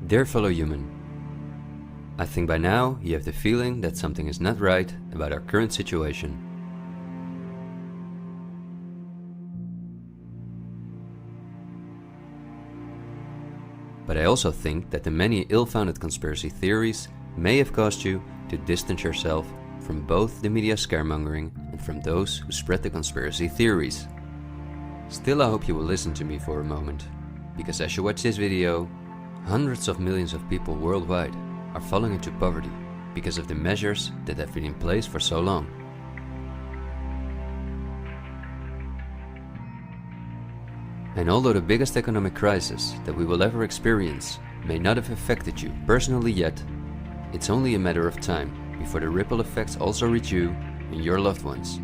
Dear fellow human, I think by now you have the feeling that something is not right about our current situation. But I also think that the many ill-founded conspiracy theories may have caused you to distance yourself from both the media scaremongering and from those who spread the conspiracy theories. Still, I hope you will listen to me for a moment, because as you watch this video, hundreds of millions of people worldwide are falling into poverty because of the measures that have been in place for so long. And although the biggest economic crisis that we will ever experience may not have affected you personally yet, it's only a matter of time before the ripple effects also reach you and your loved ones.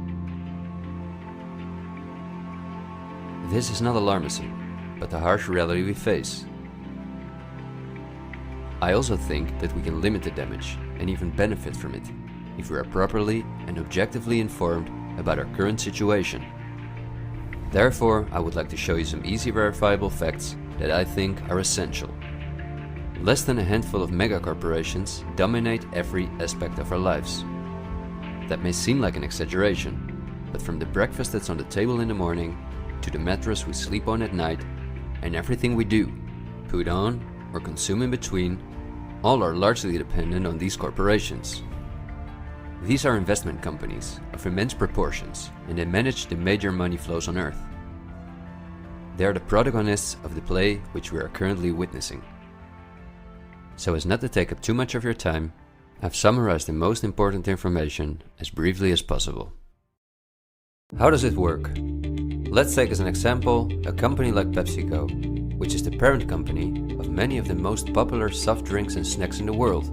This is not alarmism, but the harsh reality we face. I also think that we can limit the damage and even benefit from it if we are properly and objectively informed about our current situation. Therefore, I would like to show you some easy verifiable facts that I think are essential. Less than a handful of megacorporations dominate every aspect of our lives. That may seem like an exaggeration, but from the breakfast that's on the table in the morning, to the mattress we sleep on at night, and everything we do, put on, or consume in between, all are largely dependent on these corporations. These are investment companies of immense proportions, and they manage the major money flows on Earth. They are the protagonists of the play which we are currently witnessing. So as not to take up too much of your time, I've summarized the most important information as briefly as possible. How does it work? Let's take as an example a company like PepsiCo, which is the parent company of many of the most popular soft drinks and snacks in the world.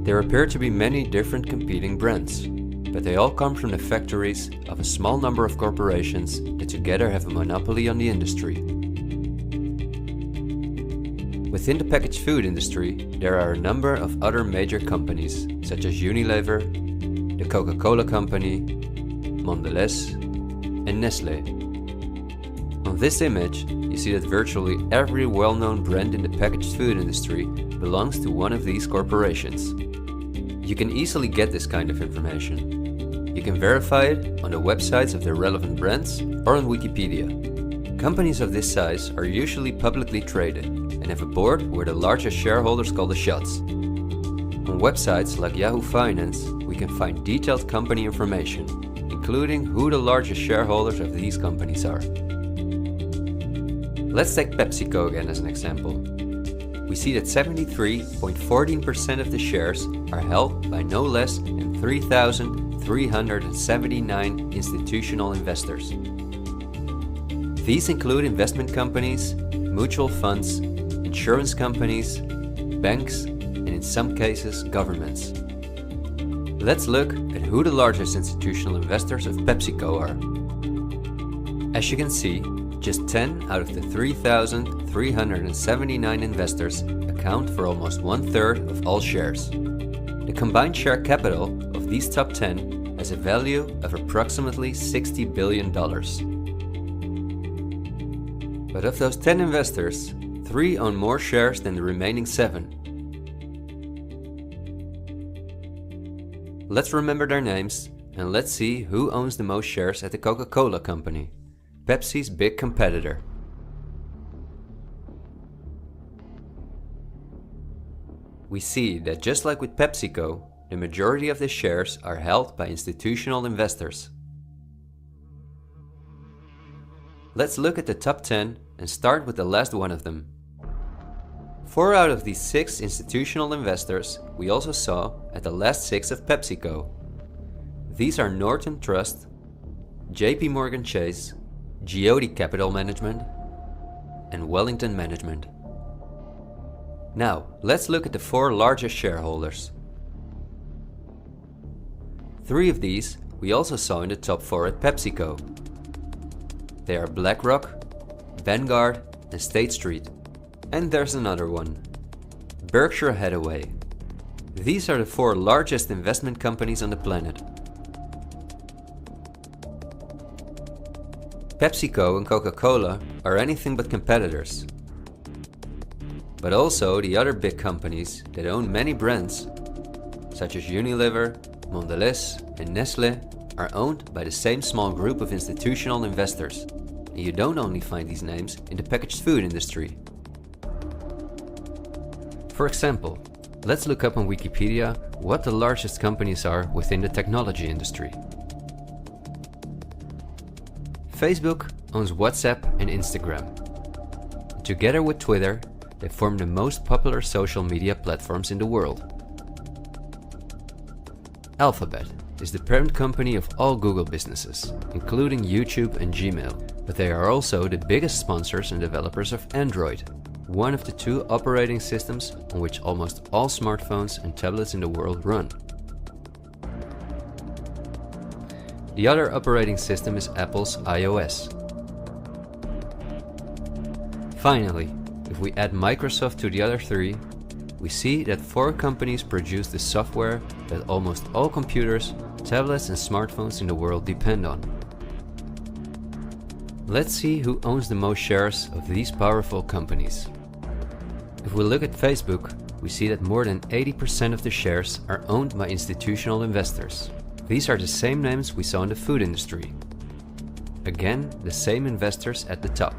There appear to be many different competing brands, but they all come from the factories of a small number of corporations that together have a monopoly on the industry. Within the packaged food industry, there are a number of other major companies such as Unilever, the Coca-Cola Company, Mondelez, and Nestlé. On this image, you see that virtually every well-known brand in the packaged food industry belongs to one of these corporations. You can easily get this kind of information. You can verify it on the websites of the relevant brands or on Wikipedia. Companies of this size are usually publicly traded and have a board where the largest shareholders call the shots. On websites like Yahoo Finance, we can find detailed company information, including who the largest shareholders of these companies are. Let's take PepsiCo again as an example. We see that 73.14% of the shares are held by no less than 3,379 institutional investors. These include investment companies, mutual funds, insurance companies, banks, and in some cases, governments. Let's look at who the largest institutional investors of PepsiCo are. As you can see, just 10 out of the 3,379 investors account for almost 1/3 of all shares. The combined share capital of these top 10 has a value of approximately $60 billion. But of those 10 investors, 3 own more shares than the remaining 7. Let's remember their names and let's see who owns the most shares at the Coca-Cola Company, Pepsi's big competitor. We see that just like with PepsiCo, the majority of the shares are held by institutional investors. Let's look at the top 10 and start with the last one of them. 4 out of these 6 institutional investors we also saw at the last 6 of PepsiCo. These are Norton Trust, JP Morgan Chase, Geode Capital Management, and Wellington Management. Now, let's look at the 4 largest shareholders. 3 of these we also saw in the top 4 at PepsiCo. They are BlackRock, Vanguard, and State Street. And there's another one, Berkshire Hathaway. These are the 4 largest investment companies on the planet. PepsiCo and Coca-Cola are anything but competitors. But also the other big companies that own many brands, such as Unilever, Mondelez and Nestlé, are owned by the same small group of institutional investors. And you don't only find these names in the packaged food industry. For example, let's look up on Wikipedia what the largest companies are within the technology industry. Facebook owns WhatsApp and Instagram. Together with Twitter, they form the most popular social media platforms in the world. Alphabet is the parent company of all Google businesses, including YouTube and Gmail, but they are also the biggest sponsors and developers of Android, one of the two operating systems on which almost all smartphones and tablets in the world run. The other operating system is Apple's iOS. Finally, if we add Microsoft to the other three, we see that 4 companies produce the software that almost all computers, tablets and smartphones in the world depend on. Let's see who owns the most shares of these powerful companies. If we look at Facebook, we see that more than 80% of the shares are owned by institutional investors. These are the same names we saw in the food industry. Again, the same investors at the top.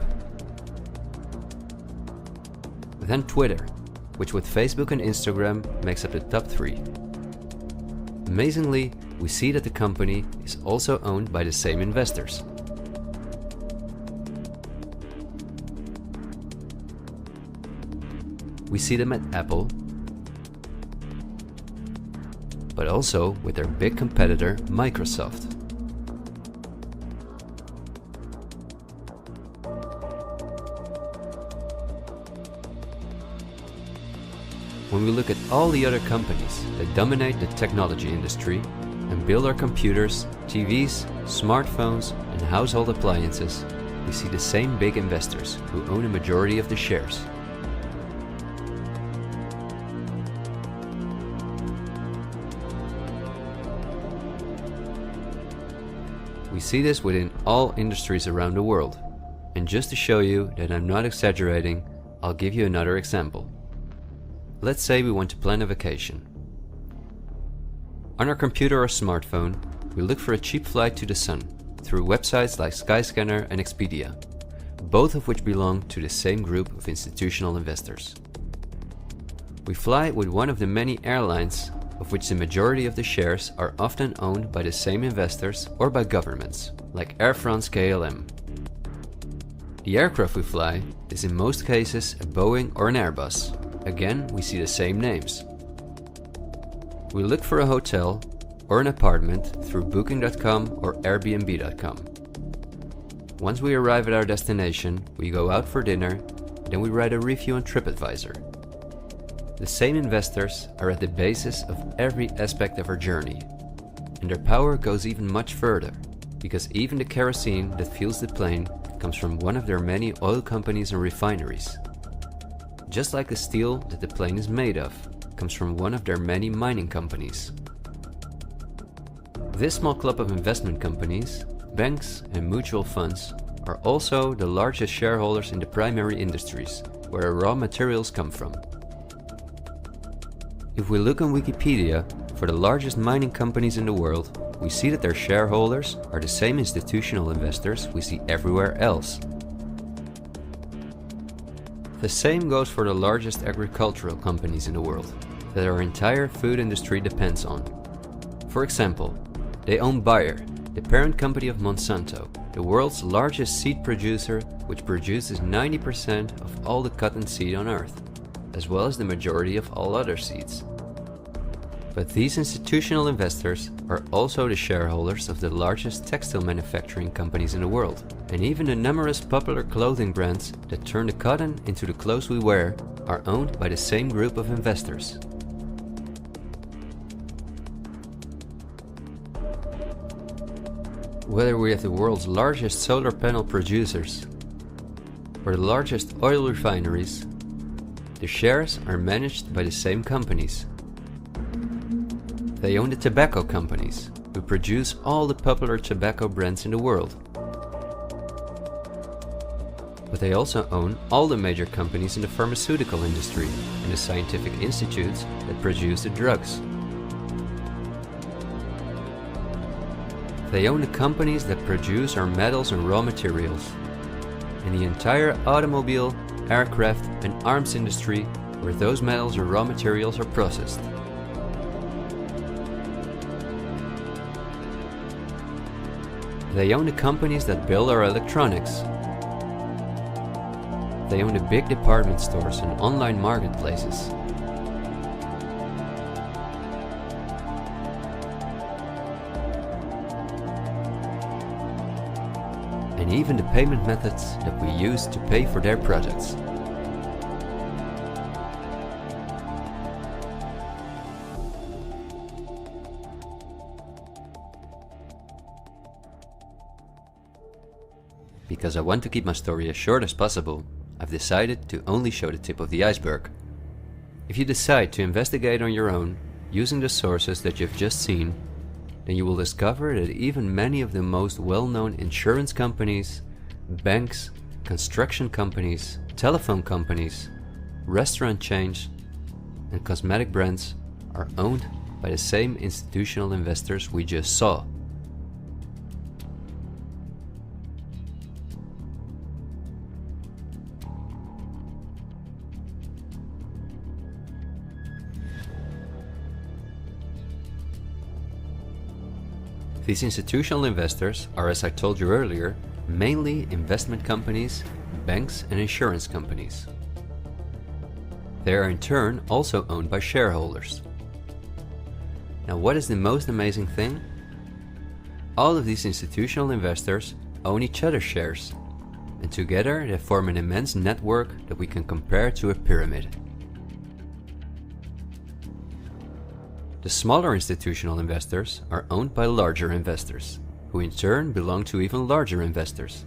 Then Twitter, which with Facebook and Instagram makes up the top 3. Amazingly, we see that the company is also owned by the same investors. We see them at Apple, but also with their big competitor Microsoft. When we look at all the other companies that dominate the technology industry and build our computers, TVs, smartphones and household appliances, we see the same big investors who own a majority of the shares. We see this within all industries around the world. And just to show you that I'm not exaggerating, I'll give you another example. Let's say we want to plan a vacation. On our computer or smartphone, we look for a cheap flight to the sun through websites like Skyscanner and Expedia, both of which belong to the same group of institutional investors. We fly with one of the many airlines, of which the majority of the shares are often owned by the same investors or by governments, like Air France-KLM. The aircraft we fly is in most cases a Boeing or an Airbus. Again, we see the same names. We look for a hotel or an apartment through Booking.com or Airbnb.com. Once we arrive at our destination, we go out for dinner, then we write a review on TripAdvisor. The same investors are at the basis of every aspect of our journey, and their power goes even much further, because even the kerosene that fuels the plane comes from one of their many oil companies and refineries. Just like the steel that the plane is made of comes from one of their many mining companies. This small club of investment companies, banks and mutual funds are also the largest shareholders in the primary industries, where raw materials come from. If we look on Wikipedia for the largest mining companies in the world, we see that their shareholders are the same institutional investors we see everywhere else. The same goes for the largest agricultural companies in the world that our entire food industry depends on. For example, they own Bayer, the parent company of Monsanto, the world's largest seed producer, which produces 90% of all the cotton seed on Earth, as well as the majority of all other seeds. But these institutional investors are also the shareholders of the largest textile manufacturing companies in the world, and even the numerous popular clothing brands that turn the cotton into the clothes we wear are owned by the same group of investors. Whether we have the world's largest solar panel producers or the largest oil refineries, the shares are managed by the same companies. They own the tobacco companies, who produce all the popular tobacco brands in the world. But they also own all the major companies in the pharmaceutical industry and the scientific institutes that produce the drugs. They own the companies that produce our metals and raw materials, and the entire automobile, aircraft and arms industry where those metals or raw materials are processed. They own the companies that build our electronics. They own the big department stores and online marketplaces. And even the payment methods that we use to pay for their products. Because I want to keep my story as short as possible, I've decided to only show the tip of the iceberg. If you decide to investigate on your own, using the sources that you've just seen, then you will discover that even many of the most well-known insurance companies, banks, construction companies, telephone companies, restaurant chains, and cosmetic brands are owned by the same institutional investors we just saw. These institutional investors are, as I told you earlier, mainly investment companies, banks and insurance companies. They are in turn also owned by shareholders. Now, what is the most amazing thing? All of these institutional investors own each other's shares, and together they form an immense network that we can compare to a pyramid. The smaller institutional investors are owned by larger investors, who in turn belong to even larger investors.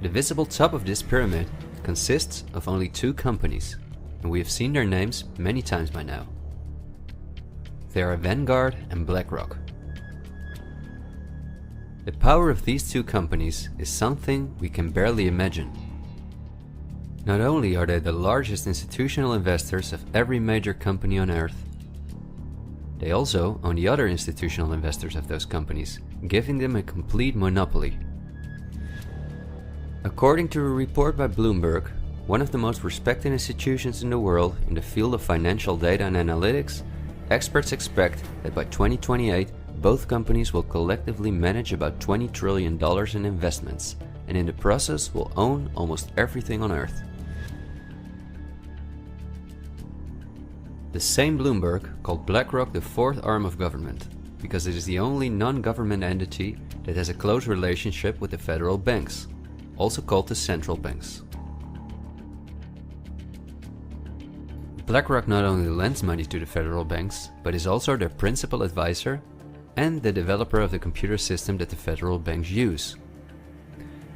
The visible top of this pyramid consists of only two companies, and we have seen their names many times by now. They are Vanguard and BlackRock. The power of these two companies is something we can barely imagine. Not only are they the largest institutional investors of every major company on Earth, they also own the other institutional investors of those companies, giving them a complete monopoly. According to a report by Bloomberg, one of the most respected institutions in the world in the field of financial data and analytics, experts expect that by 2028 both companies will collectively manage about $20 trillion in investments, and in the process will own almost everything on Earth. The same Bloomberg called BlackRock the fourth arm of government, because it is the only non-government entity that has a close relationship with the federal banks, also called the central banks. BlackRock not only lends money to the federal banks, but is also their principal advisor and the developer of the computer system that the federal banks use.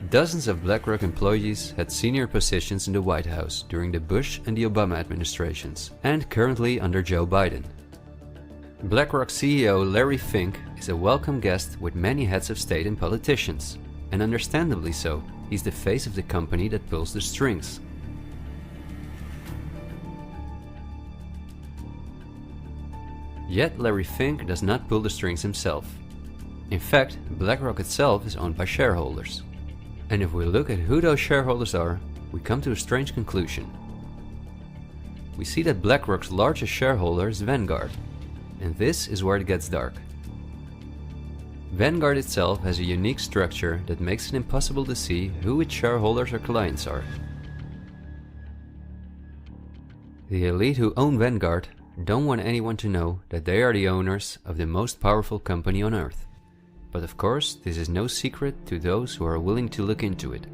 Dozens of BlackRock employees had senior positions in the White House during the Bush and the Obama administrations, and currently under Joe Biden. BlackRock CEO Larry Fink is a welcome guest with many heads of state and politicians, and understandably so. He's the face of the company that pulls the strings. Yet Larry Fink does not pull the strings himself. In fact, BlackRock itself is owned by shareholders. And if we look at who those shareholders are, we come to a strange conclusion. We see that BlackRock's largest shareholder is Vanguard, and this is where it gets dark. Vanguard itself has a unique structure that makes it impossible to see who its shareholders or clients are. The elite who own Vanguard don't want anyone to know that they are the owners of the most powerful company on Earth. But of course, this is no secret to those who are willing to look into it.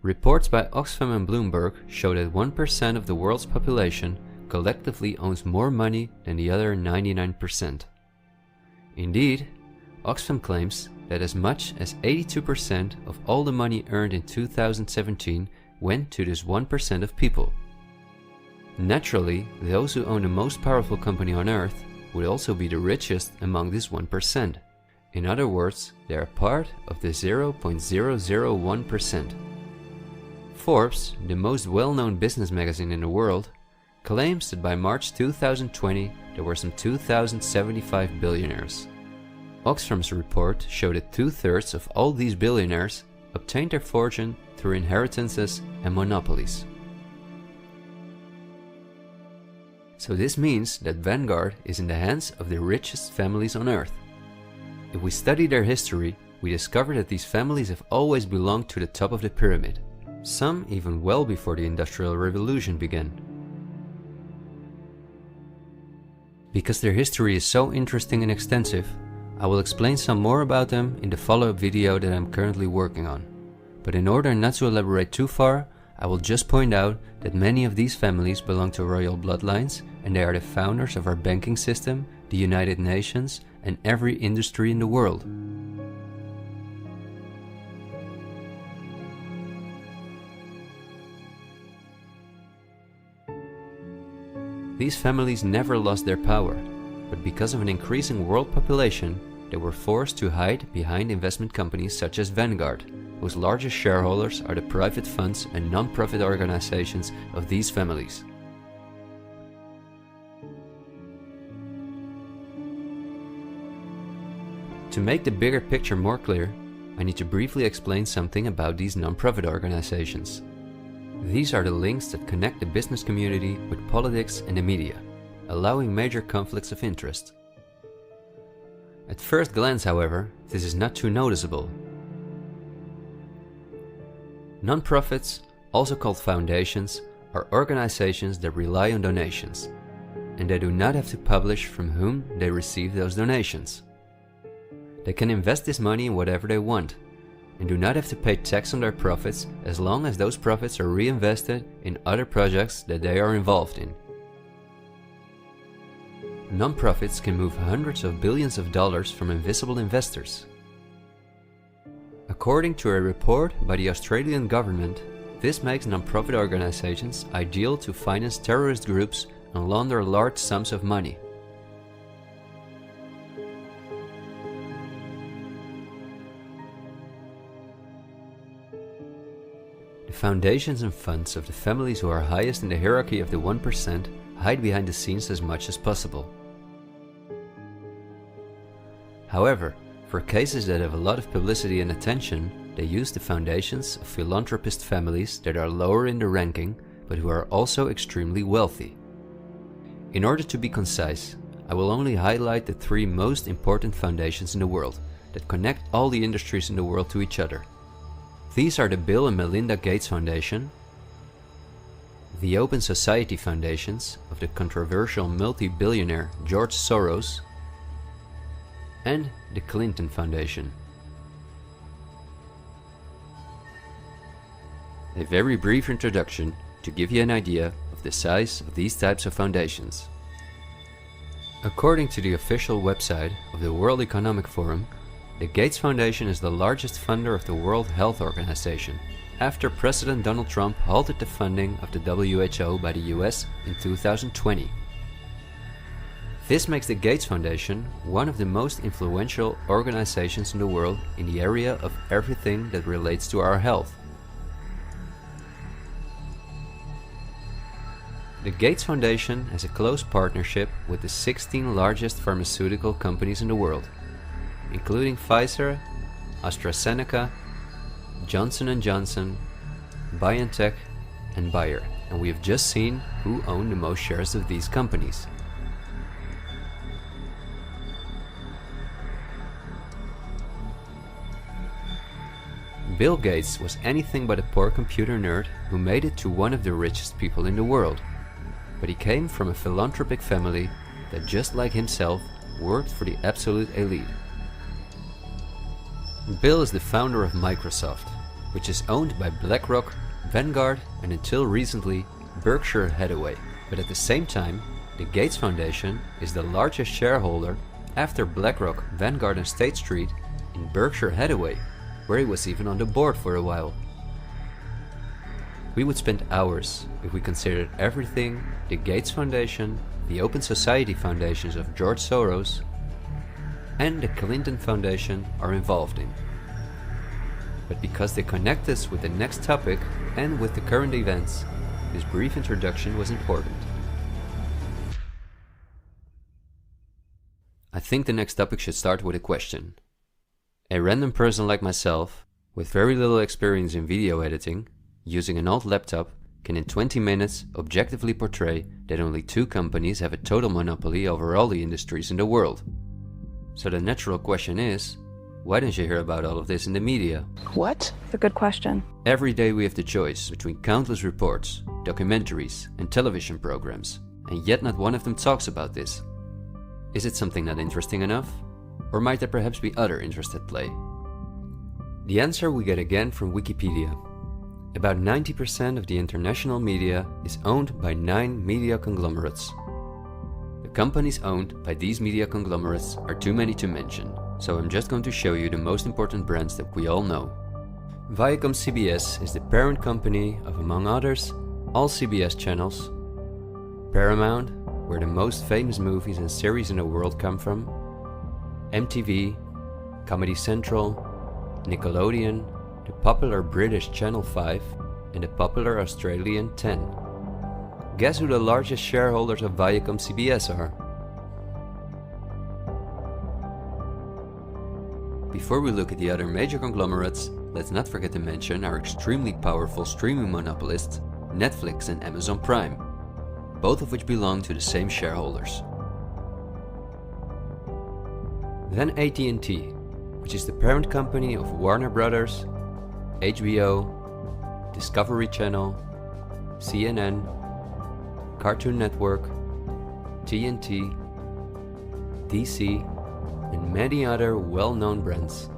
Reports by Oxfam and Bloomberg show that 1% of the world's population collectively owns more money than the other 99%. Indeed, Oxfam claims that as much as 82% of all the money earned in 2017 went to this 1% of people. Naturally, those who own the most powerful company on Earth would also be the richest among this 1%. In other words, they are part of the 0.001%. Forbes, the most well-known business magazine in the world, claims that by March 2020 there were some 2,075 billionaires. Oxfam's report showed that 2/3 of all these billionaires obtained their fortune through inheritances and monopolies. So this means that Vanguard is in the hands of the richest families on earth. If we study their history, we discover that these families have always belonged to the top of the pyramid, some even well before the Industrial Revolution began. Because their history is so interesting and extensive, I will explain some more about them in the follow-up video that I'm currently working on. But in order not to elaborate too far, I will just point out that many of these families belong to royal bloodlines, and they are the founders of our banking system, the United Nations, and every industry in the world. These families never lost their power, but because of an increasing world population, they were forced to hide behind investment companies such as Vanguard, whose largest shareholders are the private funds and non-profit organizations of these families. To make the bigger picture more clear, I need to briefly explain something about these non-profit organizations. These are the links that connect the business community with politics and the media, allowing major conflicts of interest. At first glance, however, this is not too noticeable. Non-profits, also called foundations, are organizations that rely on donations, and they do not have to publish from whom they receive those donations. They can invest this money in whatever they want, and do not have to pay tax on their profits as long as those profits are reinvested in other projects that they are involved in. Non-profits can move hundreds of billions of dollars from invisible investors. According to a report by the Australian government, this makes non-profit organizations ideal to finance terrorist groups and launder large sums of money. The foundations and funds of the families who are highest in the hierarchy of the 1% hide behind the scenes as much as possible. However, for cases that have a lot of publicity and attention, they use the foundations of philanthropist families that are lower in the ranking, but who are also extremely wealthy. In order to be concise, I will only highlight the 3 most important foundations in the world that connect all the industries in the world to each other. These are the Bill and Melinda Gates Foundation, the Open Society Foundations of the controversial multi-billionaire George Soros, and the Clinton Foundation. A very brief introduction to give you an idea of the size of these types of foundations. According to the official website of the World Economic Forum, the Gates Foundation is the largest funder of the World Health Organization, after President Donald Trump halted the funding of the WHO by the US in 2020. This makes the Gates Foundation one of the most influential organizations in the world in the area of everything that relates to our health. The Gates Foundation has a close partnership with the 16 largest pharmaceutical companies in the world, including Pfizer, AstraZeneca, Johnson & Johnson, BioNTech, and Bayer, and we have just seen who own the most shares of these companies. Bill Gates was anything but a poor computer nerd who made it to one of the richest people in the world, but he came from a philanthropic family that, just like himself, worked for the absolute elite. Bill is the founder of Microsoft, which is owned by BlackRock, Vanguard, and until recently Berkshire Hathaway. But at the same time, the Gates Foundation is the largest shareholder after BlackRock, Vanguard, and State Street in Berkshire Hathaway, where he was even on the board for a while. We would spend hours if we considered everything the Gates Foundation, the Open Society Foundations of George Soros, and the Clinton Foundation are involved in. But because they connect us with the next topic and with the current events, this brief introduction was important. I think the next topic should start with a question. A random person like myself, with very little experience in video editing, using an old laptop, can in 20 minutes objectively portray that only 2 companies have a total monopoly over all the industries in the world. So the natural question is, why don't you hear about all of this in the media? What? It's a good question. Every day we have the choice between countless reports, documentaries and television programs, and yet not one of them talks about this. Is it something not interesting enough? Or might there perhaps be other interests at play? The answer we get again from Wikipedia. About 90% of the international media is owned by 9 media conglomerates. The companies owned by these media conglomerates are too many to mention, so I'm just going to show you the most important brands that we all know. Viacom CBS is the parent company of, among others, all CBS channels, Paramount, where the most famous movies and series in the world come from, MTV, Comedy Central, Nickelodeon, the popular British Channel 5 and the popular Australian 10. Guess who the largest shareholders of Viacom CBS are? Before we look at the other major conglomerates, let's not forget to mention our extremely powerful streaming monopolists, Netflix and Amazon Prime, both of which belong to the same shareholders. Then AT&T, which is the parent company of Warner Brothers, HBO, Discovery Channel, CNN, Cartoon Network, TNT, DC, and many other well-known brands.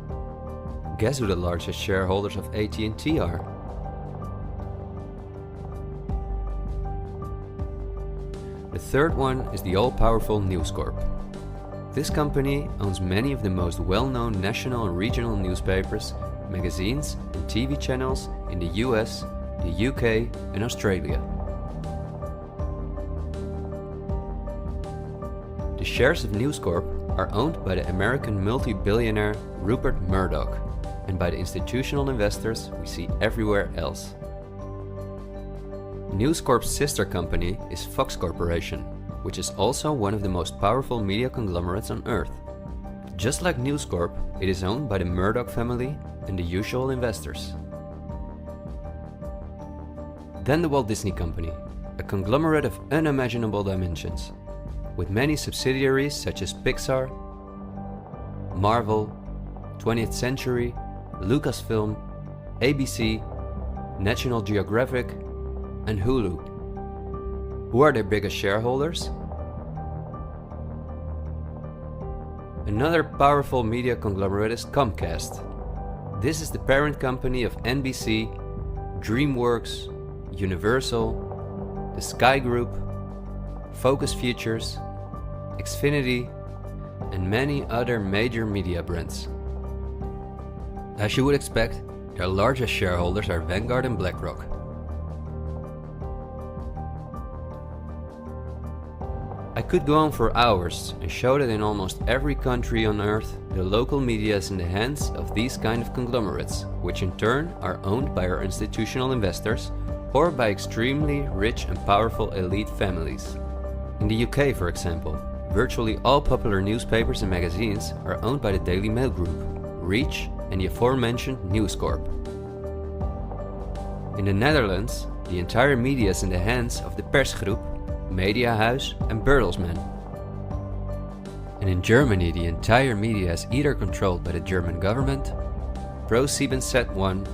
Guess who the largest shareholders of AT&T are? The third one is the all-powerful News Corp. This company owns many of the most well-known national and regional newspapers, magazines and TV channels in the US, the UK and Australia. The shares of News Corp are owned by the American multi-billionaire Rupert Murdoch and by the institutional investors we see everywhere else. News Corp's sister company is Fox Corporation, which is also one of the most powerful media conglomerates on Earth. Just like News Corp, it is owned by the Murdoch family and the usual investors. Then the Walt Disney Company, a conglomerate of unimaginable dimensions, with many subsidiaries such as Pixar, Marvel, 20th Century, Lucasfilm, ABC, National Geographic, and Hulu. Who are their biggest shareholders? Another powerful media conglomerate is Comcast. This is the parent company of NBC, DreamWorks, Universal, the Sky Group, Focus Features, Xfinity, and many other major media brands. As you would expect, their largest shareholders are Vanguard and BlackRock. I could go on for hours and show that in almost every country on Earth, the local media is in the hands of these kind of conglomerates, which in turn are owned by our institutional investors or by extremely rich and powerful elite families. In the UK, for example, virtually all popular newspapers and magazines are owned by the Daily Mail Group, Reach, and the aforementioned News Corp. In the Netherlands, the entire media is in the hands of the Persgroep, Mediahuis, and Bertelsmann. And in Germany, the entire media is either controlled by the German government, ProSiebenSat.1,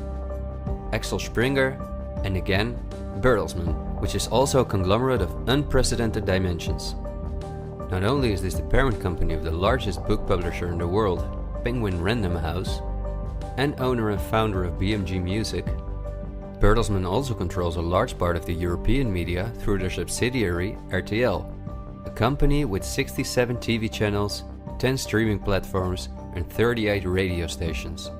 Axel Springer, and again, Bertelsmann, which is also a conglomerate of unprecedented dimensions. Not only is this the parent company of the largest book publisher in the world, Penguin Random House, and owner and founder of BMG Music, Bertelsmann also controls a large part of the European media through their subsidiary RTL, a company with 67 TV channels, 10 streaming platforms, and 38 radio stations.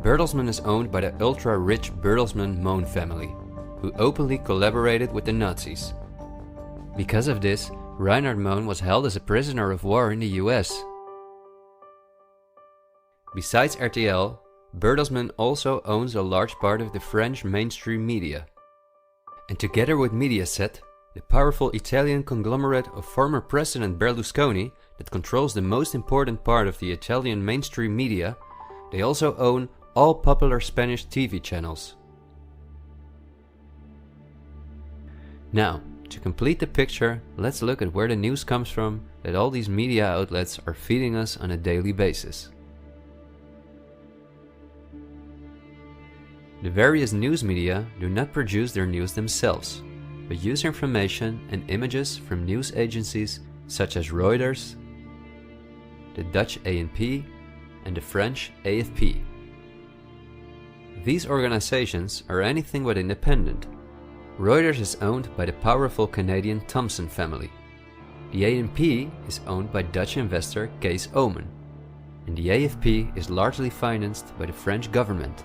Bertelsmann is owned by the ultra-rich Bertelsmann-Mohn family, who openly collaborated with the Nazis. Because of this, Reinhard Mohn was held as a prisoner of war in the US. Besides RTL, Bertelsmann also owns a large part of the French mainstream media. And together with Mediaset, the powerful Italian conglomerate of former President Berlusconi that controls the most important part of the Italian mainstream media, they also own all popular Spanish TV channels. Now, to complete the picture, let's look at where the news comes from that all these media outlets are feeding us on a daily basis. The various news media do not produce their news themselves, but use information and images from news agencies such as Reuters, the Dutch ANP, and the French AFP. These organizations are anything but independent. Reuters is owned by the powerful Canadian Thomson family. The ANP is owned by Dutch investor Kees Omen, and the AFP is largely financed by the French government.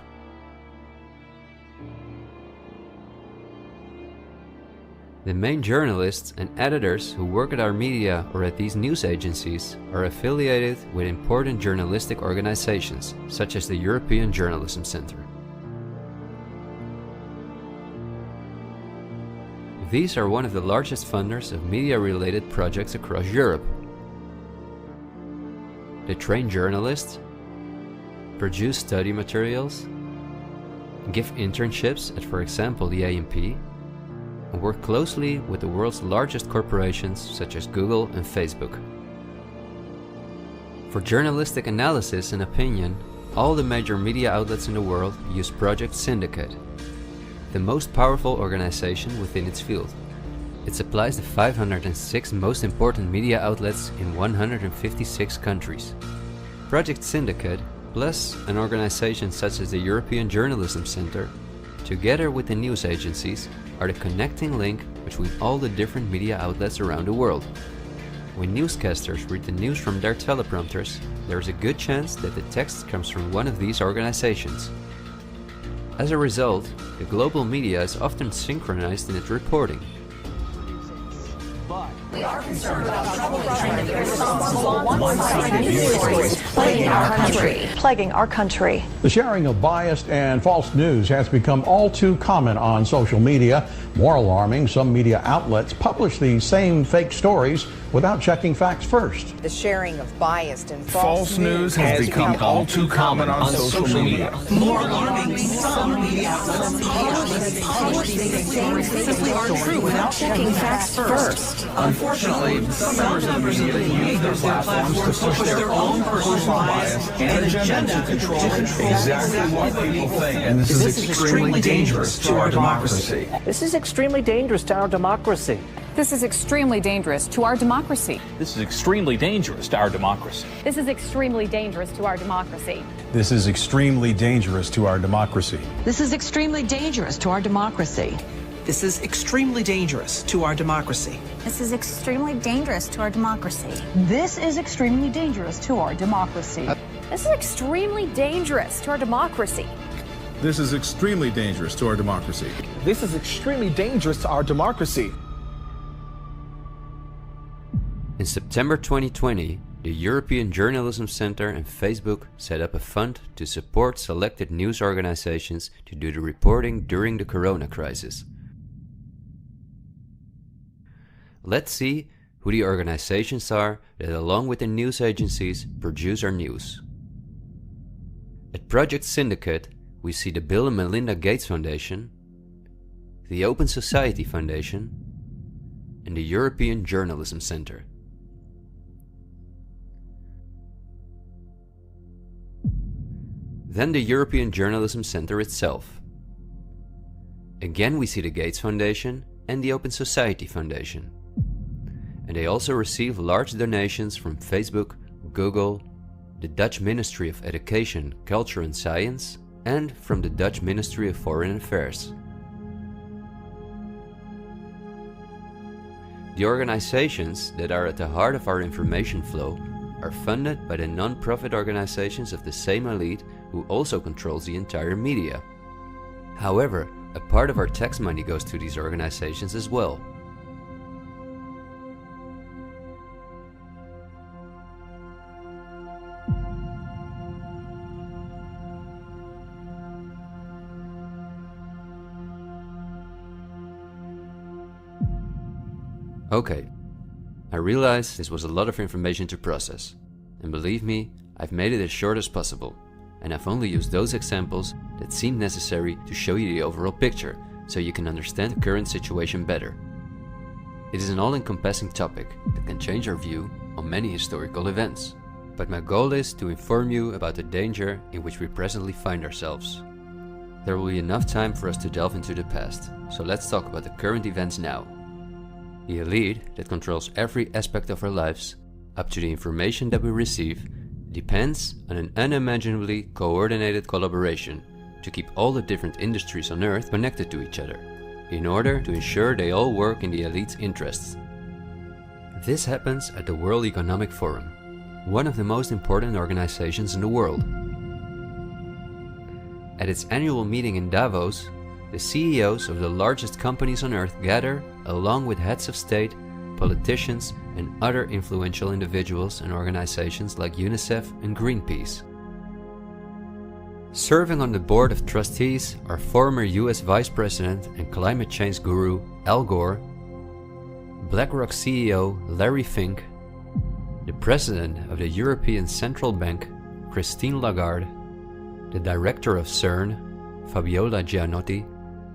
The main journalists and editors who work at our media or at these news agencies are affiliated with important journalistic organizations, such as the European Journalism Centre. These are one of the largest funders of media-related projects across Europe. They train journalists, produce study materials, give internships at, for example, the ANP, and work closely with the world's largest corporations such as Google and Facebook. For journalistic analysis and opinion, all the major media outlets in the world use Project Syndicate, the most powerful organization within its field. It supplies the 506 most important media outlets in 156 countries. Project Syndicate, plus an organization such as the European Journalism Centre, together with the news agencies, are the connecting link between all the different media outlets around the world. When newscasters read the news from their teleprompters, there is a good chance that the text comes from one of these organizations. As a result, the global media is often synchronized in its reporting. We are concerned about troubling trend irresponsible one-sided news stories plaguing our country. The sharing of biased and false news has become all too common on social media. More alarming, some media outlets publish these same fake stories without checking facts first. The sharing of biased and false news has become all too common on social media. More alarming, some media outlets publish these same simply aren't true without checking facts first. Unfortunately, some members of the media use their platforms to push their own personal bias and agenda to control exactly what people think. And this is extremely dangerous to our democracy. This is extremely dangerous to our democracy. This is extremely dangerous to our democracy. This is extremely dangerous to our democracy. This is extremely dangerous to our democracy. This is extremely dangerous to our democracy. This is extremely dangerous to our democracy. This is extremely dangerous to our democracy. This is extremely dangerous to our democracy. This is extremely dangerous to our democracy. This is extremely dangerous to our democracy. This is extremely dangerous to our democracy. This is extremely dangerous to our democracy. In September 2020, the European Journalism Centre and Facebook set up a fund to support selected news organizations to do the reporting during the corona crisis. Let's see who the organizations are that, along with the news agencies, produce our news. At Project Syndicate, we see the Bill and Melinda Gates Foundation, the Open Society Foundation, and the European Journalism Centre. Then the European Journalism Centre itself. Again we see the Gates Foundation and the Open Society Foundation. And they also receive large donations from Facebook, Google, the Dutch Ministry of Education, Culture and Science, and from the Dutch Ministry of Foreign Affairs. The organizations that are at the heart of our information flow are funded by the non-profit organizations of the same elite who also controls the entire media. However, a part of our tax money goes to these organizations as well. Okay, I realize this was a lot of information to process, and believe me, I've made it as short as possible, and I've only used those examples that seemed necessary to show you the overall picture, so you can understand the current situation better. It is an all-encompassing topic that can change our view on many historical events, but my goal is to inform you about the danger in which we presently find ourselves. There will be enough time for us to delve into the past, so let's talk about the current events now. The elite that controls every aspect of our lives, up to the information that we receive, depends on an unimaginably coordinated collaboration to keep all the different industries on Earth connected to each other, in order to ensure they all work in the elite's interests. This happens at the World Economic Forum, one of the most important organizations in the world. At its annual meeting in Davos, the CEOs of the largest companies on Earth gather along with heads of state, politicians, and other influential individuals and organizations like UNICEF and Greenpeace. Serving on the board of trustees are former US Vice President and climate change guru Al Gore, BlackRock CEO Larry Fink, the President of the European Central Bank Christine Lagarde, the Director of CERN Fabiola Gianotti,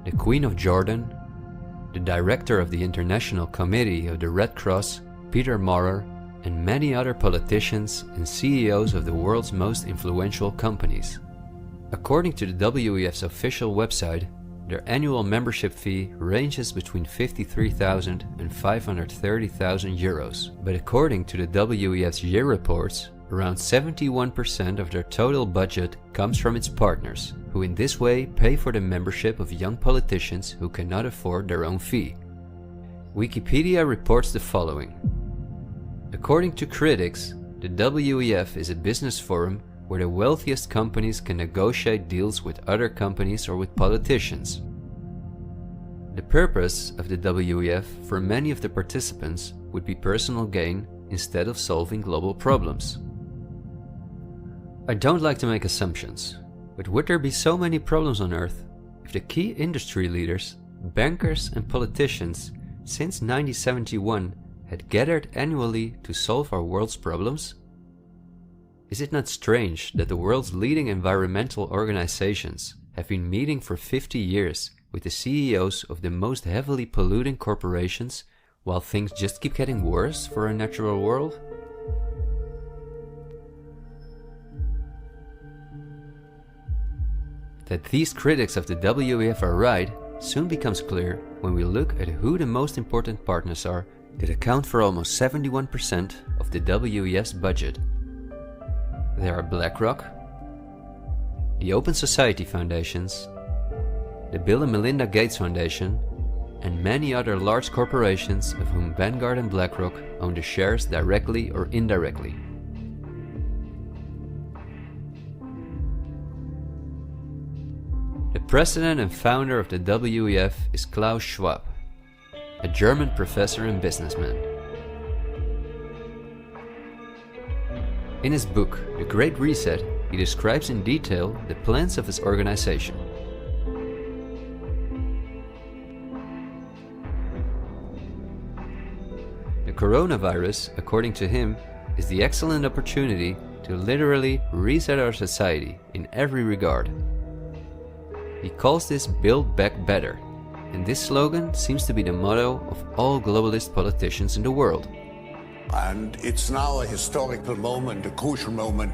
the Queen of Jordan, the Director of the International Committee of the Red Cross Peter Maurer, and many other politicians and CEOs of the world's most influential companies. According to the WEF's official website, their annual membership fee ranges between 53,000 and 530,000 euros. But according to the WEF's year reports, around 71% of their total budget comes from its partners, who in this way pay for the membership of young politicians who cannot afford their own fee. Wikipedia reports the following. According to critics, the WEF is a business forum where the wealthiest companies can negotiate deals with other companies or with politicians. The purpose of the WEF for many of the participants would be personal gain instead of solving global problems. I don't like to make assumptions, but would there be so many problems on Earth if the key industry leaders, bankers and politicians since 1971 had gathered annually to solve our world's problems? Is it not strange that the world's leading environmental organizations have been meeting for 50 years with the CEOs of the most heavily polluting corporations while things just keep getting worse for our natural world? That these critics of the WEF are right soon becomes clear when we look at who the most important partners are that account for almost 71% of the WEF's budget. There are BlackRock, the Open Society Foundations, the Bill and Melinda Gates Foundation, and many other large corporations of whom Vanguard and BlackRock own the shares directly or indirectly. The president and founder of the WEF is Klaus Schwab, a German professor and businessman. In his book, The Great Reset, he describes in detail the plans of his organization. The coronavirus, according to him, is the excellent opportunity to literally reset our society in every regard. He calls this Build Back Better, and this slogan seems to be the motto of all globalist politicians in the world. And it's now a historical moment, a crucial moment,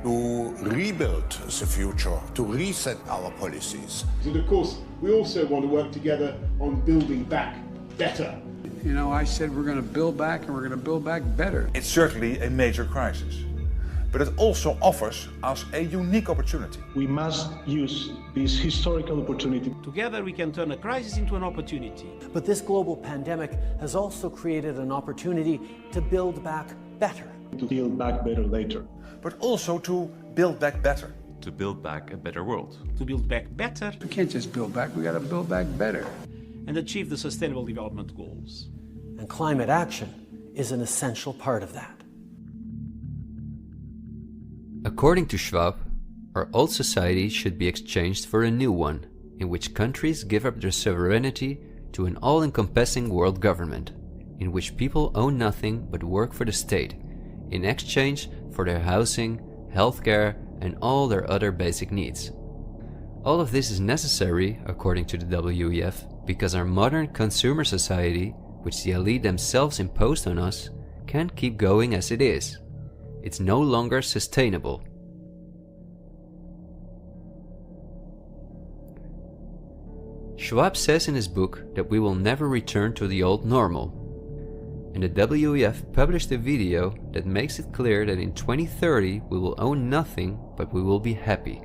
to rebuild the future, to reset our policies. And of course, we also want to work together on building back better. You know, I said we're going to build back and we're going to build back better. It's certainly a major crisis, but it also offers us a unique opportunity. We must use this historical opportunity. Together we can turn a crisis into an opportunity. But this global pandemic has also created an opportunity to build back better. To build back better later. But also to build back better. To build back a better world. To build back better. We can't just build back, we got to build back better. And achieve the Sustainable Development Goals. And climate action is an essential part of that. According to Schwab, our old society should be exchanged for a new one, in which countries give up their sovereignty to an all-encompassing world government, in which people own nothing but work for the state, in exchange for their housing, healthcare, and all their other basic needs. All of this is necessary, according to the WEF, because our modern consumer society, which the elite themselves imposed on us, can't keep going as it is. It's no longer sustainable. Schwab says in his book that we will never return to the old normal. And the WEF published a video that makes it clear that in 2030 we will own nothing, but we will be happy.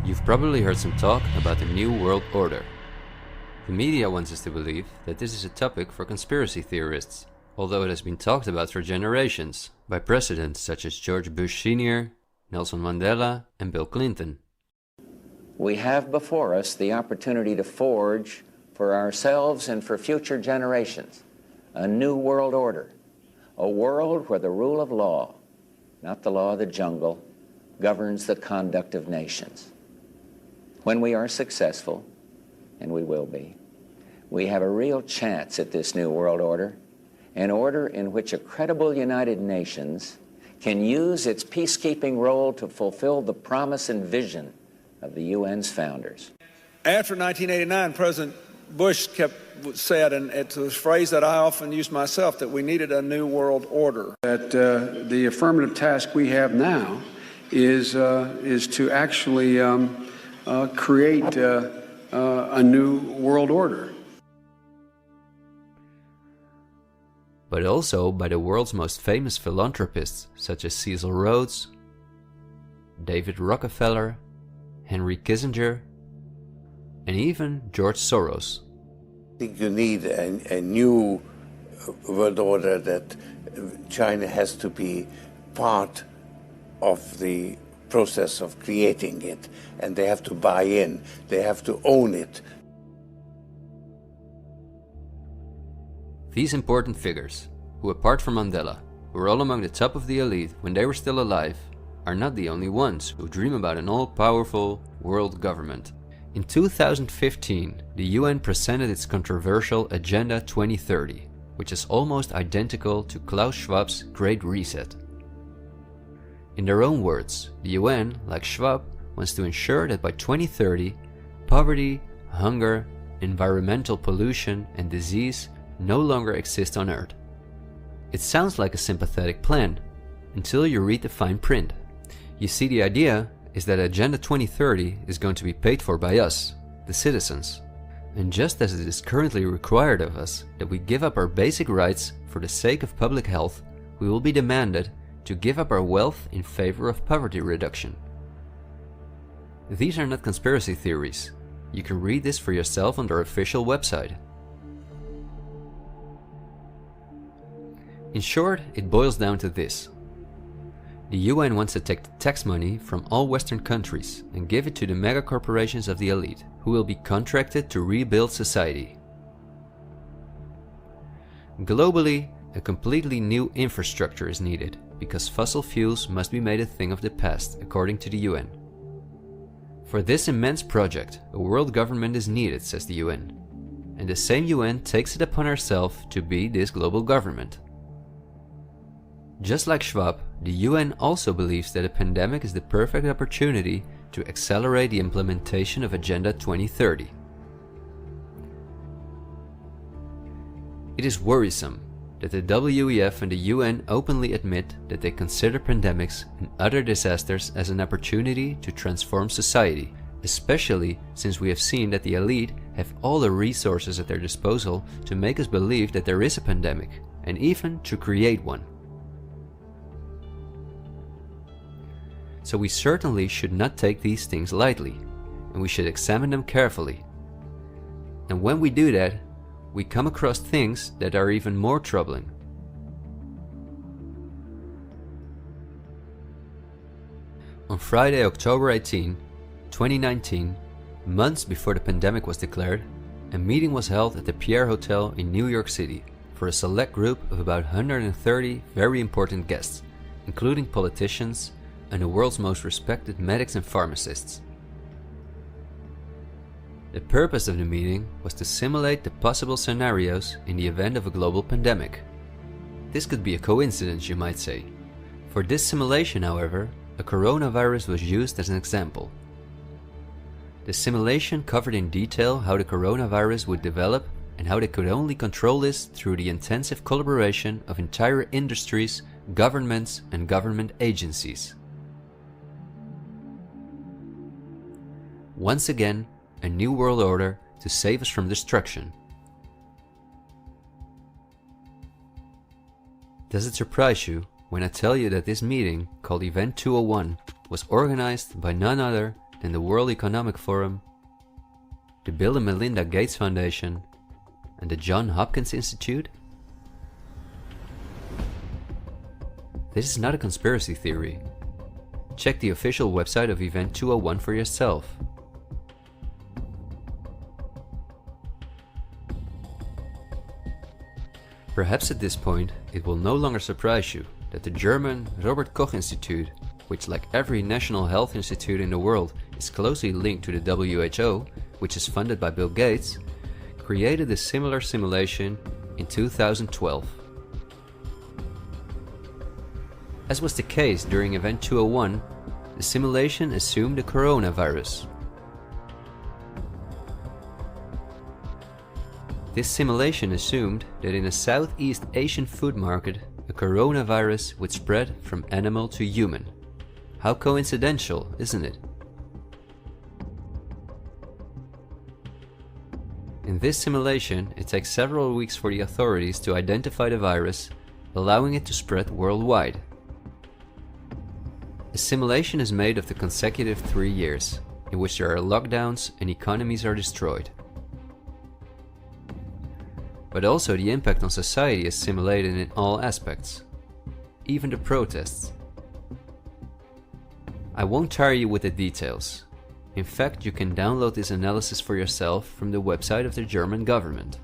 You've probably heard some talk about the New World Order. The media wants us to believe that this is a topic for conspiracy theorists, although it has been talked about for generations by presidents such as George Bush Sr., Nelson Mandela, and Bill Clinton. We have before us the opportunity to forge for ourselves and for future generations a new world order, a world where the rule of law, not the law of the jungle, governs the conduct of nations. When we are successful, and we will be, we have a real chance at this new world order, an order in which a credible United Nations can use its peacekeeping role to fulfill the promise and vision of the UN's founders. After 1989, President Bush said, and it's a phrase that I often use myself, that we needed a new world order. That the affirmative task we have now is to actually create a new world order. But also by the world's most famous philanthropists such as Cecil Rhodes, David Rockefeller, Henry Kissinger, and even George Soros. I think you need a new world order that China has to be part of the process of creating it, and they have to buy in, they have to own it. These important figures, who apart from Mandela, were all among the top of the elite when they were still alive, are not the only ones who dream about an all-powerful world government. In 2015, the UN presented its controversial Agenda 2030, which is almost identical to Klaus Schwab's Great Reset. In their own words, the UN, like Schwab, wants to ensure that by 2030, poverty, hunger, environmental pollution, and disease no longer exist on Earth. It sounds like a sympathetic plan, until you read the fine print. You see, the idea is that Agenda 2030 is going to be paid for by us, the citizens. And just as it is currently required of us that we give up our basic rights for the sake of public health, we will be demanded to give up our wealth in favor of poverty reduction. These are not conspiracy theories. You can read this for yourself on their official website. In short, it boils down to this. The UN wants to take the tax money from all Western countries and give it to the mega corporations of the elite, who will be contracted to rebuild society. Globally, a completely new infrastructure is needed, because fossil fuels must be made a thing of the past, according to the UN. For this immense project, a world government is needed, says the UN. And the same UN takes it upon herself to be this global government. Just like Schwab, the UN also believes that a pandemic is the perfect opportunity to accelerate the implementation of Agenda 2030. It is worrisome that the WEF and the UN openly admit that they consider pandemics and other disasters as an opportunity to transform society, especially since we have seen that the elite have all the resources at their disposal to make us believe that there is a pandemic, and even to create one. So we certainly should not take these things lightly, and we should examine them carefully. And when we do that, we come across things that are even more troubling. On Friday, October 18, 2019, months before the pandemic was declared, a meeting was held at the Pierre Hotel in New York City for a select group of about 130 very important guests, including politicians and the world's most respected medics and pharmacists. The purpose of the meeting was to simulate the possible scenarios in the event of a global pandemic. This could be a coincidence, you might say. For this simulation, however, a coronavirus was used as an example. The simulation covered in detail how the coronavirus would develop and how they could only control this through the intensive collaboration of entire industries, governments, and government agencies. Once again, a new world order to save us from destruction. Does it surprise you when I tell you that this meeting, called Event 201, was organized by none other than the World Economic Forum, the Bill and Melinda Gates Foundation, and the Johns Hopkins Institute? This is not a conspiracy theory. Check the official website of Event 201 for yourself. Perhaps at this point, it will no longer surprise you that the German Robert Koch Institute, which like every national health institute in the world is closely linked to the WHO, which is funded by Bill Gates, created a similar simulation in 2012. As was the case during Event 201, the simulation assumed the coronavirus. This simulation assumed that in a Southeast Asian food market, a coronavirus would spread from animal to human. How coincidental, isn't it? In this simulation, it takes several weeks for the authorities to identify the virus, allowing it to spread worldwide. A simulation is made of the consecutive 3 years, in which there are lockdowns and economies are destroyed. But also the impact on society is simulated in all aspects, even the protests. I won't tire you with the details. In fact, you can download this analysis for yourself from the website of the German government.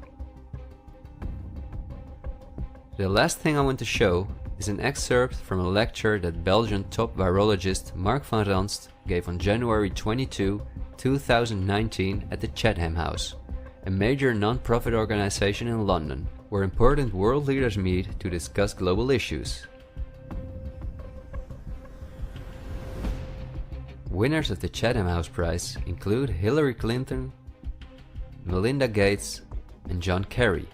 The last thing I want to show is an excerpt from a lecture that Belgian top virologist Mark van Ranst gave on January 22, 2019 at the Chatham House, a major non-profit organization in London, where important world leaders meet to discuss global issues. Winners of the Chatham House Prize include Hillary Clinton, Melinda Gates, and John Kerry.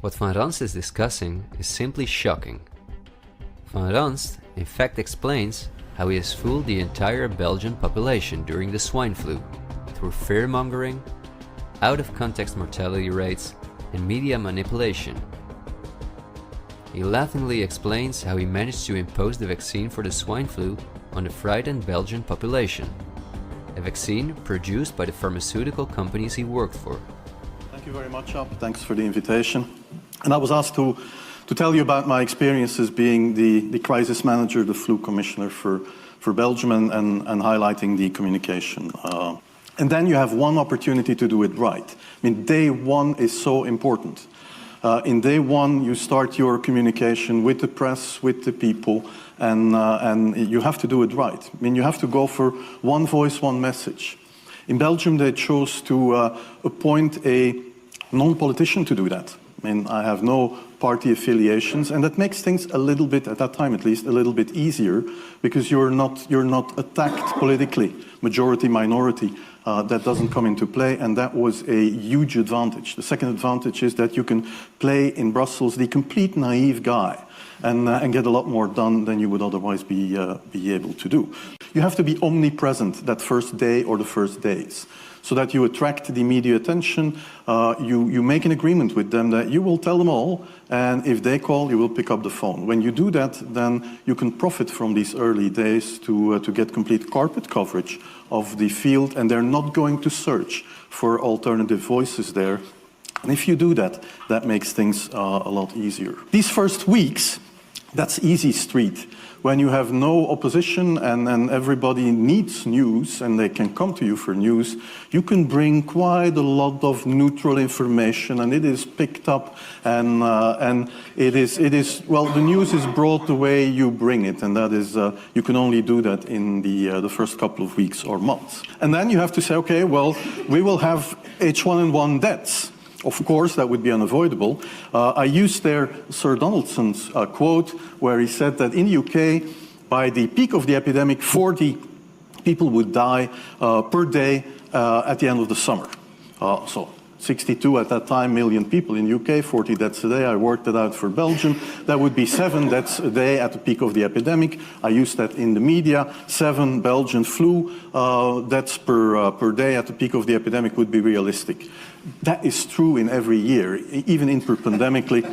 What Van Ranst is discussing is simply shocking. Van Ranst in fact explains how he has fooled the entire Belgian population during the swine flu through fear-mongering, out-of-context mortality rates, and media manipulation. He laughingly explains how he managed to impose the vaccine for the swine flu on the frightened Belgian population, a vaccine produced by the pharmaceutical companies he worked for. Thank you very much, Ab. Thanks for the invitation. And I was asked to tell you about my experiences being the crisis manager, the flu commissioner for Belgium, and highlighting the communication. And then you have one opportunity to do it right. I mean, day one is so important. In day one, you start your communication with the press, with the people, and you have to do it right. I mean, you have to go for one voice, one message. In Belgium, they chose to appoint a non-politician to do that. I mean, I have no party affiliations, and that makes things a little bit, at that time at least, a little bit easier, because you're not attacked politically, majority, minority. That doesn't come into play, and that was a huge advantage. The second advantage is that you can play in Brussels the complete naive guy and get a lot more done than you would otherwise be able to do. You have to be omnipresent that first day or the first days, so that you attract the media attention. You make an agreement with them that you will tell them all, and if they call, you will pick up the phone. When you do that, then you can profit from these early days to get complete carpet coverage of the field, and they're not going to search for alternative voices there. And if you do that, that makes things a lot easier. These first weeks, That's easy street. When you have no opposition and everybody needs news and they can come to you for news, you can bring quite a lot of neutral information, and it is picked up, and it is well, the news is brought the way you bring it, and that is you can only do that in the first couple of weeks or months. And then you have to say, okay, well, we will have H1N1 deaths. Of course, that would be unavoidable. I used there Sir Donaldson's quote, where he said that in the UK, by the peak of the epidemic, 40 people would die per day at the end of the summer. So 62 at that time million people in the UK, 40 deaths a day. I worked it out for Belgium. That would be 7 deaths a day at the peak of the epidemic. I used that in the media. 7 Belgian flu deaths per day at the peak of the epidemic would be realistic. That is true in every year, even interpandemically.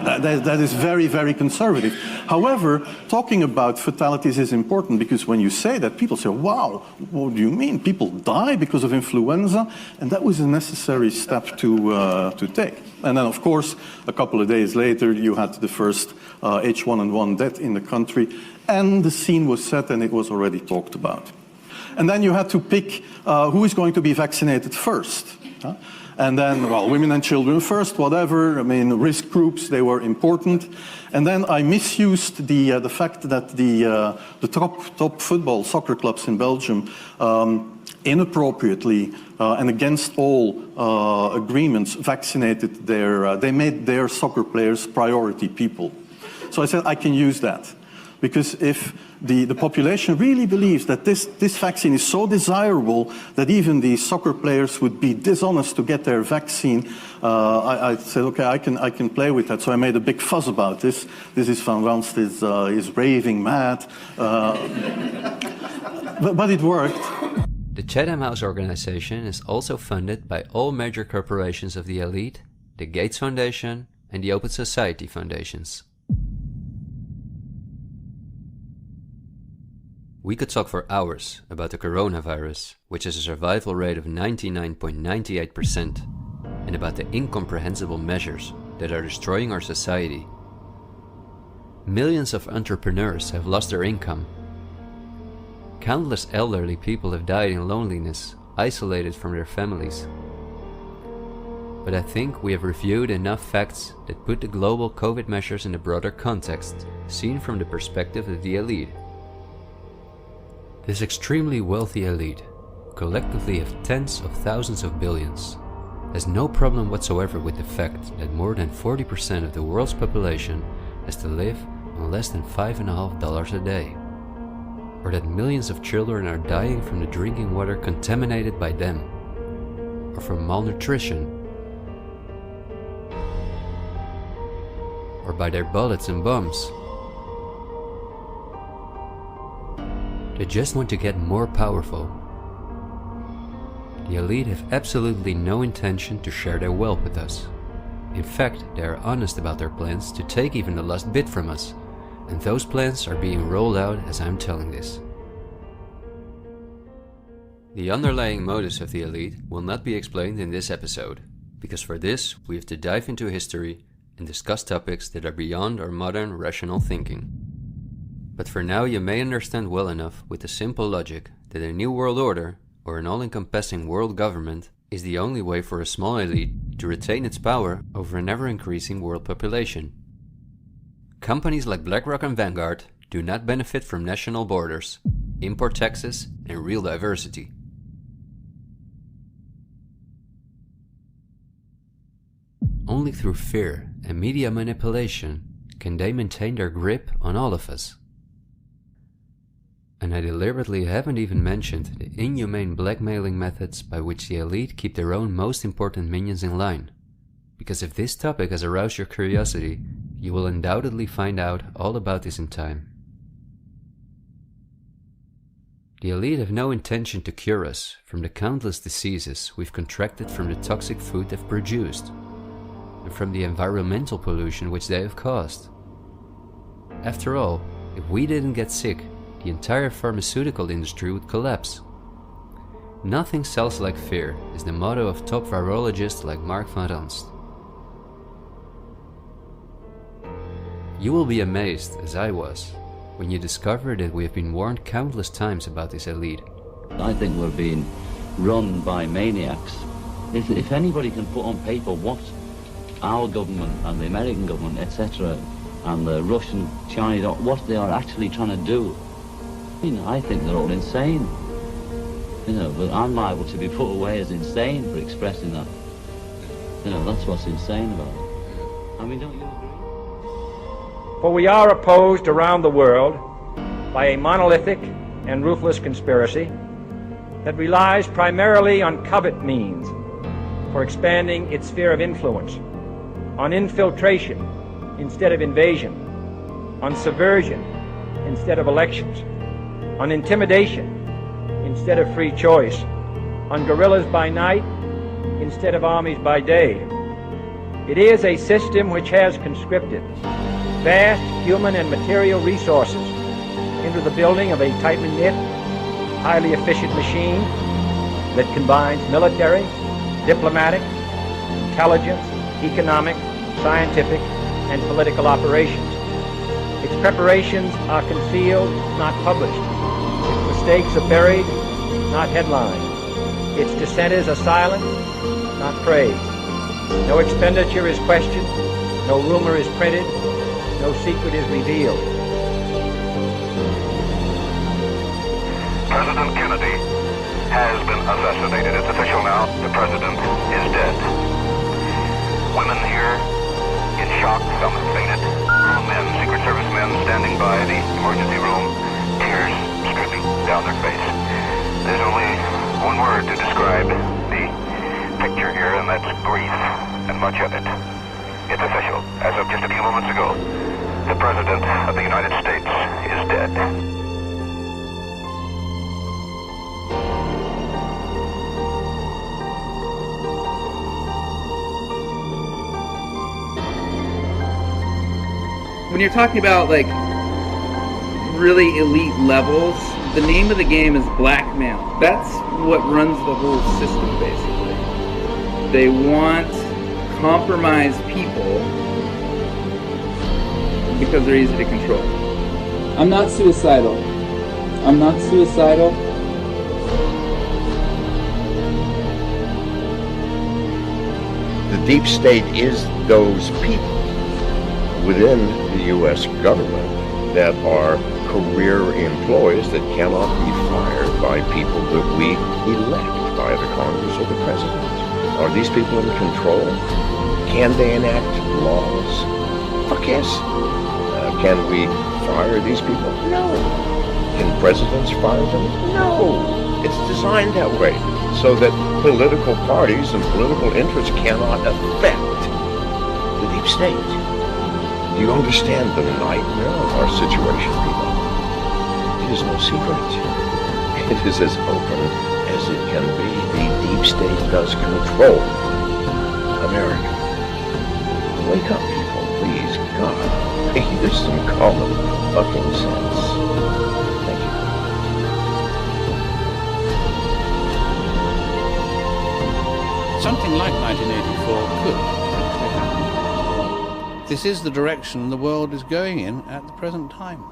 That is very, very conservative. However, talking about fatalities is important, because when you say that, people say, wow, what do you mean? People die because of influenza? And that was a necessary step to take. And then, of course, a couple of days later, you had the first H1N1 death in the country, and the scene was set and it was already talked about. And then you had to pick who is going to be vaccinated first. And then, well, women and children first, whatever. I mean, risk groups, they were important. And then I misused the fact that the top football soccer clubs in Belgium inappropriately and against all agreements vaccinated they made their soccer players priority people. So I said I can use that, because if the population really believes that this vaccine is so desirable that even the soccer players would be dishonest to get their vaccine, I said, okay, I can play with that. So I made a big fuss about this. This is Van Ranst is raving mad, but it worked. The Chatham House organization is also funded by all major corporations of the elite, the Gates Foundation and the Open Society Foundations. We could talk for hours about the coronavirus, which has a survival rate of 99.98%, and about the incomprehensible measures that are destroying our society. Millions of entrepreneurs have lost their income. Countless elderly people have died in loneliness, isolated from their families. But I think we have reviewed enough facts that put the global COVID measures in a broader context, seen from the perspective of the elite. This extremely wealthy elite, collectively of tens of thousands of billions, has no problem whatsoever with the fact that more than 40% of the world's population has to live on less than $5.50 a day, or that millions of children are dying from the drinking water contaminated by them, or from malnutrition, or by their bullets and bombs. They just want to get more powerful. The elite have absolutely no intention to share their wealth with us. In fact, they are honest about their plans to take even the last bit from us, and those plans are being rolled out as I'm telling this. The underlying motives of the elite will not be explained in this episode, because for this we have to dive into history and discuss topics that are beyond our modern rational thinking. But for now you may understand well enough with the simple logic that a new world order, or an all-encompassing world government, is the only way for a small elite to retain its power over an ever-increasing world population. Companies like BlackRock and Vanguard do not benefit from national borders, import taxes, and real diversity. Only through fear and media manipulation can they maintain their grip on all of us. And I deliberately haven't even mentioned the inhumane blackmailing methods by which the elite keep their own most important minions in line. Because if this topic has aroused your curiosity, you will undoubtedly find out all about this in time. The elite have no intention to cure us from the countless diseases we've contracted from the toxic food they've produced, and from the environmental pollution which they have caused. After all, if we didn't get sick, the entire pharmaceutical industry would collapse. Nothing sells like fear is the motto of top virologists like Mark Van Ranst. You will be amazed, as I was, when you discover that we have been warned countless times about this elite. I think we're being run by maniacs. If anybody can put on paper what our government and the American government, etc., and the Russian, Chinese, what they are actually trying to do, I think they're all insane. But I'm liable to be put away as insane for expressing that. That's what's insane about it. I mean, don't you agree? For we are opposed around the world by a monolithic and ruthless conspiracy that relies primarily on covert means for expanding its sphere of influence, on infiltration instead of invasion, on subversion instead of elections, on intimidation instead of free choice, on guerrillas by night instead of armies by day. It is a system which has conscripted vast human and material resources into the building of a tightly knit, highly efficient machine that combines military, diplomatic, intelligence, economic, scientific, and political operations. Its preparations are concealed, not published. Its mistakes are buried, not headlined. Its dissenters are silent, not praised. No expenditure is questioned, no rumor is printed, no secret is revealed. President Kennedy has been assassinated. It's official now. The president is dead. Women here in shock, some have fainted. Men, Secret Service men standing by the emergency room, tears streaming down their face. There's only one word to describe the picture here, and that's grief, and much of it. It's official. As of just a few moments ago, the President of the United States is dead. When you're talking about like really elite levels, the name of the game is blackmail. That's what runs the whole system, basically. They want compromised people because they're easy to control. I'm not suicidal. I'm not suicidal. The deep state is those people within the U.S. government that are career employees that cannot be fired by people that we elect by the Congress or the President. Are these people in control? Can they enact laws? Fuck yes. Can we fire these people? No. Can presidents fire them? No. It's designed that way so that political parties and political interests cannot affect the deep state. Do you understand the nightmare of our situation, people? It is no secret. It is as open as it can be. The deep state does control America. Wake up, people, please. God, use some common fucking sense. Thank you. Something like 1984 could. This is the direction the world is going in at the present time.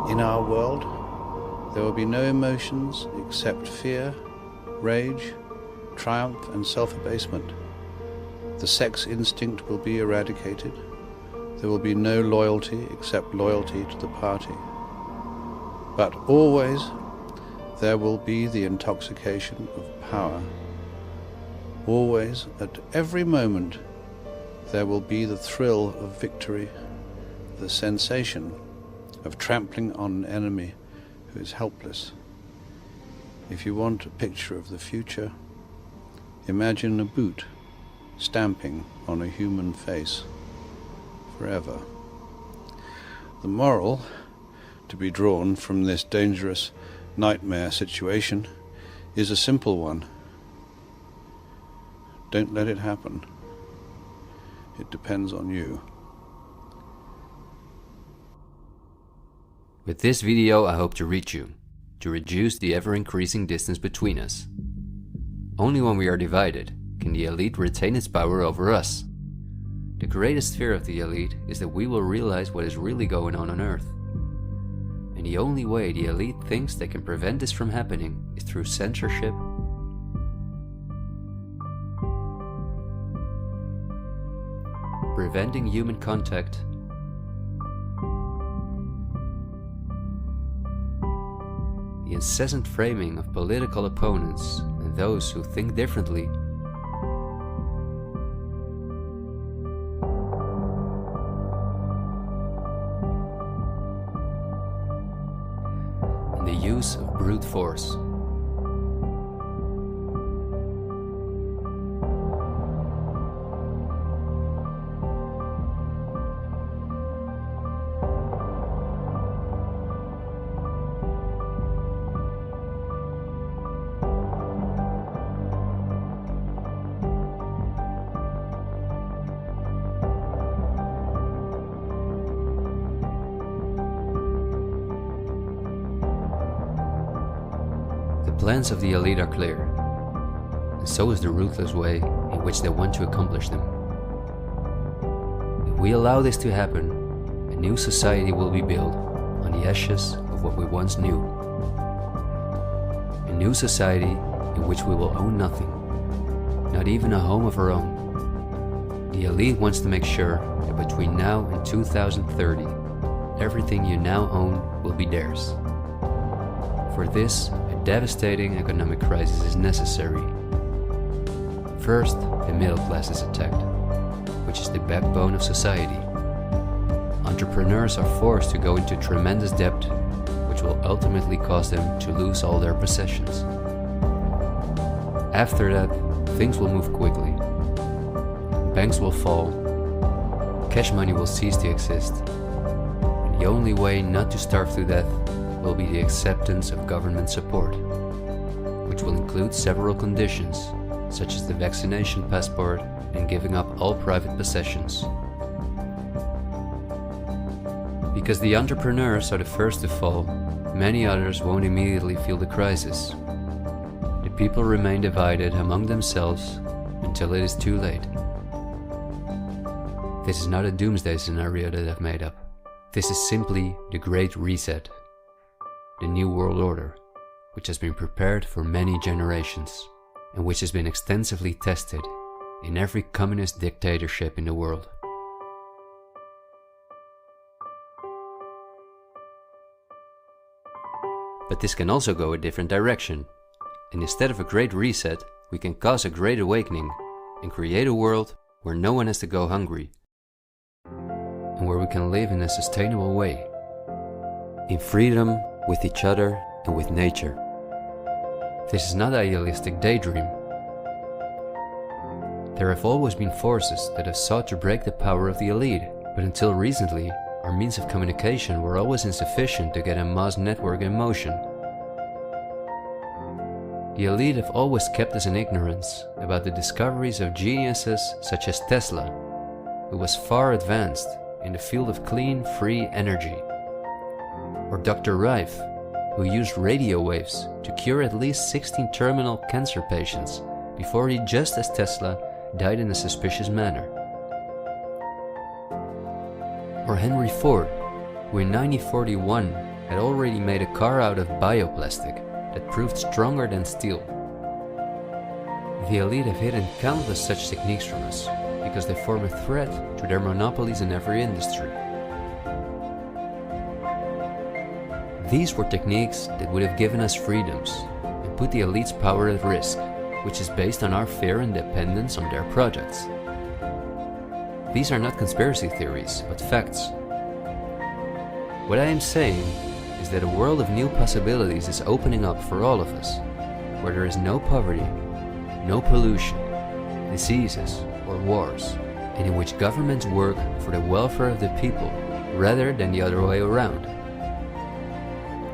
In our world, there will be no emotions except fear, rage, triumph, and self-abasement. The sex instinct will be eradicated. There will be no loyalty except loyalty to the party. But always there will be the intoxication of power. Always, at every moment, there will be the thrill of victory, the sensation of trampling on an enemy who is helpless. If you want a picture of the future, imagine a boot stamping on a human face forever. The moral to be drawn from this dangerous nightmare situation is a simple one. Don't let it happen. It depends on you. With this video, I hope to reach you, to reduce the ever-increasing distance between us. Only when we are divided can the elite retain its power over us. the greatest fear of the elite is that we will realize what is really going on Earth. And the only way the elite thinks they can prevent this from happening is through censorship, preventing human contact, the incessant framing of political opponents and those who think differently, and the use of brute force. The plans of the elite are clear, and so is the ruthless way in which they want to accomplish them. If we allow this to happen, a new society will be built on the ashes of what we once knew. A new society in which we will own nothing, not even a home of our own. The elite wants to make sure that between now and 2030, everything you now own will be theirs. For this, devastating economic crisis is necessary. First, the middle class is attacked, which is the backbone of society. Entrepreneurs are forced to go into tremendous debt, which will ultimately cause them to lose all their possessions. After that, things will move quickly. Banks will fall, cash money will cease to exist, and the only way not to starve to death will be the acceptance of government support, which will include several conditions, such as the vaccination passport and giving up all private possessions. Because the entrepreneurs are the first to fall, many others won't immediately feel the crisis. The people remain divided among themselves until it is too late. This is not a doomsday scenario that I've made up. This is simply the Great Reset. The New World Order, which has been prepared for many generations, and which has been extensively tested in every communist dictatorship in the world. But this can also go a different direction, and instead of a great reset, we can cause a great awakening and create a world where no one has to go hungry, and where we can live in a sustainable way, in freedom with each other and with nature. This is not an idealistic daydream. There have always been forces that have sought to break the power of the elite, but until recently, our means of communication were always insufficient to get a mass network in motion. The elite have always kept us in ignorance about the discoveries of geniuses such as Tesla, who was far advanced in the field of clean, free energy. Or Dr. Rife, who used radio waves to cure at least 16 terminal cancer patients before he, just as Tesla, died in a suspicious manner. Or Henry Ford, who in 1941 had already made a car out of bioplastic that proved stronger than steel. The elite have hidden countless such techniques from us because they form a threat to their monopolies in every industry. These were techniques that would have given us freedoms and put the elite's power at risk, which is based on our fear and dependence on their projects. These are not conspiracy theories, but facts. What I am saying is that a world of new possibilities is opening up for all of us, where there is no poverty, no pollution, diseases, or wars, and in which governments work for the welfare of the people rather than the other way around.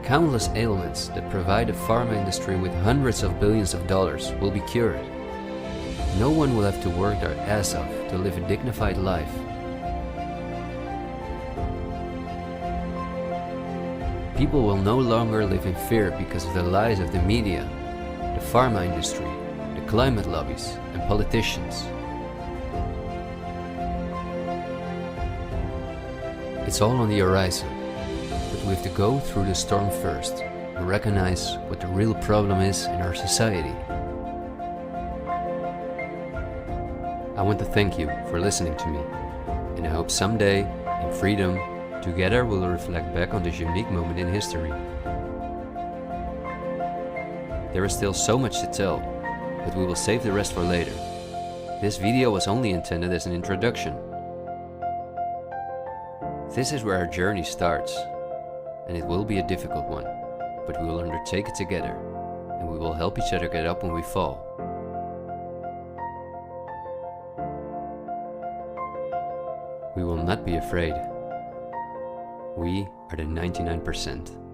Countless ailments that provide the pharma industry with hundreds of billions of dollars will be cured. No one will have to work their ass off to live a dignified life. People will no longer live in fear because of the lies of the media, the pharma industry, the climate lobbies, and politicians. It's all on the horizon, but we have to go through the storm first and recognize what the real problem is in our society. I want to thank you for listening to me, and I hope someday, in freedom, together we'll reflect back on this unique moment in history. There is still so much to tell, but we will save the rest for later. This video was only intended as an introduction. This is where our journey starts, and it will be a difficult one, but we will undertake it together, and we will help each other get up when we fall. We will not be afraid. We are the 99%.